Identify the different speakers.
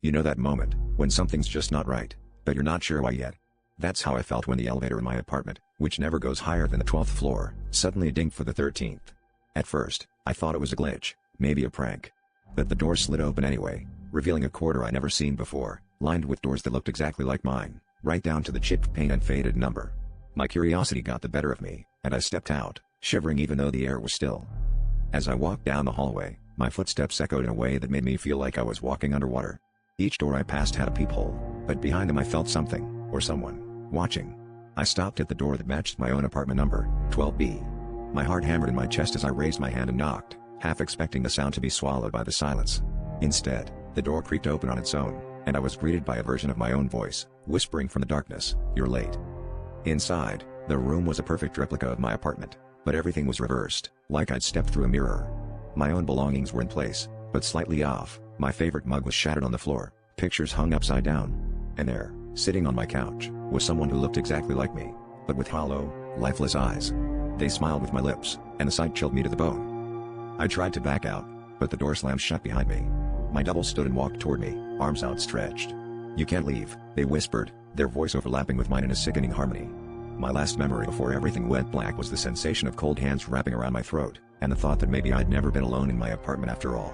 Speaker 1: You know that moment, when something's just not right, but you're not sure why yet. That's how I felt when the elevator in my apartment, which never goes higher than the 12th floor, suddenly dinged for the 13th. At first, I thought it was a glitch, maybe a prank. But the door slid open anyway, revealing a corridor I never seen before, lined with doors that looked exactly like mine, right down to the chipped paint and faded number. My curiosity got the better of me, and I stepped out, shivering even though the air was still. As I walked down the hallway, my footsteps echoed in a way that made me feel like I was walking underwater. Each door I passed had a peephole, but behind them I felt something, or someone, watching. I stopped at the door that matched my own apartment number, 12B. My heart hammered in my chest as I raised my hand and knocked, half expecting the sound to be swallowed by the silence. Instead, the door creaked open on its own, and I was greeted by a version of my own voice, whispering from the darkness, "You're late." Inside, the room was a perfect replica of my apartment, but everything was reversed, like I'd stepped through a mirror. My own belongings were in place, but slightly off. My favorite mug was shattered on the floor, pictures hung upside down. And there, sitting on my couch, was someone who looked exactly like me, but with hollow, lifeless eyes. They smiled with my lips, and the sight chilled me to the bone. I tried to back out, but the door slammed shut behind me. My double stood and walked toward me, arms outstretched. "You can't leave," they whispered, their voice overlapping with mine in a sickening harmony. My last memory before everything went black was the sensation of cold hands wrapping around my throat, and the thought that maybe I'd never been alone in my apartment after all.